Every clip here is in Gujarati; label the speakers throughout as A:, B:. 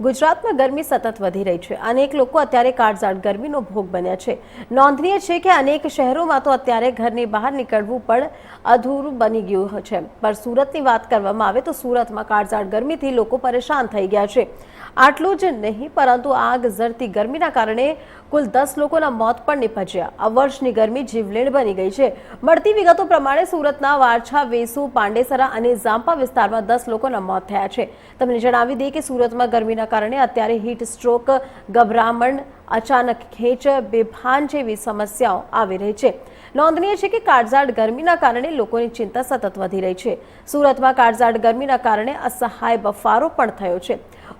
A: ગુજરાતમાં ગરમી સતત વધી રહી છે। અનેક લોકો અત્યારે કાળઝાળ ગરમીનો ભોગ બન્યા છે। નોંધનીય છે કે અનેક શહેરોમાં તો અત્યારે ઘરની બહાર નીકળવું પણ અધૂરું બની ગયું છે। પણ સુરતની વાત કરવામાં આવે તો સુરતમાં કાળઝાળ ગરમીથી લોકો પરેશાન થઈ ગયા છે। આટલું જ નહીં પરંતુ આગ ઝરતી ગરમીના કારણે કુલ 10 લોકોના મોત પણ નિપજ્યા। આ વર્ષની ગરમી જીવલેણ બની ગઈ છે। મળતી વિગતો પ્રમાણે સુરતના વારછા, વેસુ, પાંડેસરા અને ઝાંપા વિસ્તારમાં 10 લોકોના મોત થયા છે। તમને જણાવી દઈએ કે સુરતમાં ગરમીના કારણે અત્યારે હીટ સ્ટ્રોક, ગભરામણ, અચાનક ખેંચ, બેભાન જેવી સમસ્યાઓ આવી રહી છે। નોંધનીય છે કે કાળઝાળ ગરમીના કારણે લોકોની ચિંતા સતત વધી રહી છે। સુરતમાં કાળઝાળ ગરમીના કારણે અસહાય બફારો પણ થયો છે।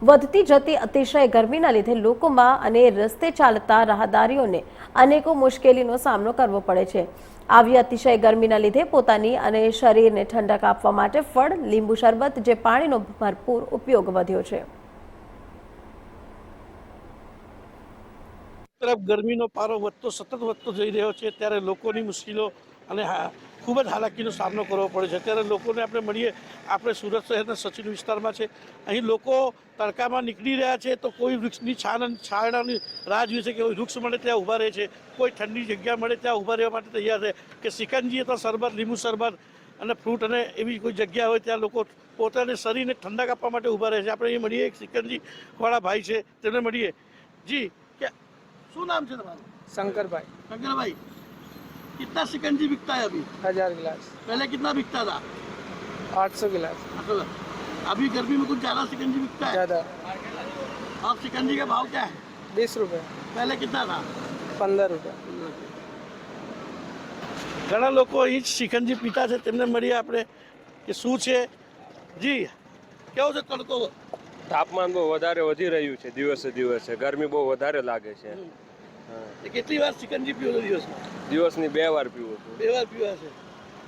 A: વધતી જતી અતિશય ગરમીના લીધે લોકોમાં અને રસ્તે ચાલતા રાહદારીઓને અનેકો મુશ્કેલીનો સામનો કરવો પડે છે। આવી અતિશય ગરમીના લીધે પોતાની અને શરીરને ઠંડક આપવા માટે ફળ, લીંબુ શરબત જે પાણીનો ભરપૂર ઉપયોગ વધ્યો છે।
B: તરફ ગરમીનો પારો સતત વધતો જઈ રહ્યો છે ત્યારે લોકોની મુશ્કેલીઓ અને ખૂબ જ હાલાકીનો સામનો કરવો પડે છે। ત્યારે લોકોને આપણે મળીએ, આપણે સુરત શહેરના સચિન વિસ્તારમાં છે, અહીં લોકો તડકામાં નીકળી રહ્યા છે તો કોઈ વૃક્ષની છાયડાની રાહ જોઈએ છે કે કોઈ વૃક્ષ મળે ત્યાં ઊભા રહે છે, કોઈ ઠંડી જગ્યા મળે ત્યાં ઊભા રહેવા માટે તૈયાર છે કે સિકંજી અથવા શરબત, લીંબુ શરબત અને ફ્રૂટ અને એવી કોઈ જગ્યા હોય ત્યાં લોકો પોતાને શરીરને ઠંડક આપવા માટે ઊભા રહે છે। આપણે અહીં મળીએ, એક સિકંજી વાળા ભાઈ છે, તેમને મળીએ। જી, શું નામ છે તમારું?
C: शंकर भाई।
B: शंकर भाई, कितना शिकंजी बिकता है अभी?
C: 1000 गिलास।
B: पहले कितना बिकता था?
C: 800 गिलास।
B: अभी गर्मी में कुछ ज़्यादा शिकंजी बिकता है?
C: ज़्यादा।
B: अब शिकंजी का भाव क्या है?
C: 20 रुपये।
B: पहले कितना था?
C: 15 रुपये।
B: ઘણા લોકો અહીં જ શિકંજી પીતા છે, તેમને મળીએ આપણે કે શું છે। જી, કેવો છે તડકો?
D: તાપમાન બહુ વધારે વધી રહ્યું છે દિવસે દિવસે, ગરમી બહુ વધારે લાગે છે।
B: કેટલી વાર શિકંજી પીવો દિવસમાં?
D: દિવસની 2 વાર પીવું છું,
B: 2 વાર પીવા છે।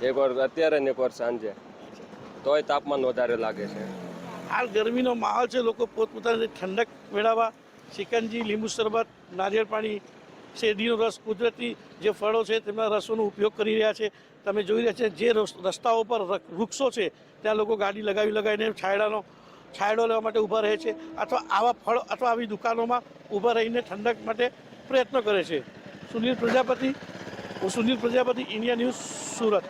D: એક વાર અત્યારે ને એક વાર સાંજે, તોય તાપમાન વધારે લાગે છે।
B: હાલ ગરમીનો માહોલ છે, લોકો પોતપોતાની ઠંડક મેળવવા શિકંજી, લીંબુ શરબત, નારિયેળ પાણી, શેરડીનો રસ, કુદરતી જે ફળો છે તેમના રસોનો ઉપયોગ કરી રહ્યા છે। તમે જોઈ રહ્યા છે જે રસ્તાઓ પર વૃક્ષો છે ત્યાં લોકો ગાડી લગાવીને છાંયડો લેવા માટે ઊભા રહે છે અથવા આવા ફળ અથવા આવી દુકાનોમાં ઊભા રહીને ઠંડક માટે પ્રયત્નો કરે છે। હું સુનિલ પ્રજાપતિ, ઇન્ડિયા ન્યૂઝ, સુરત।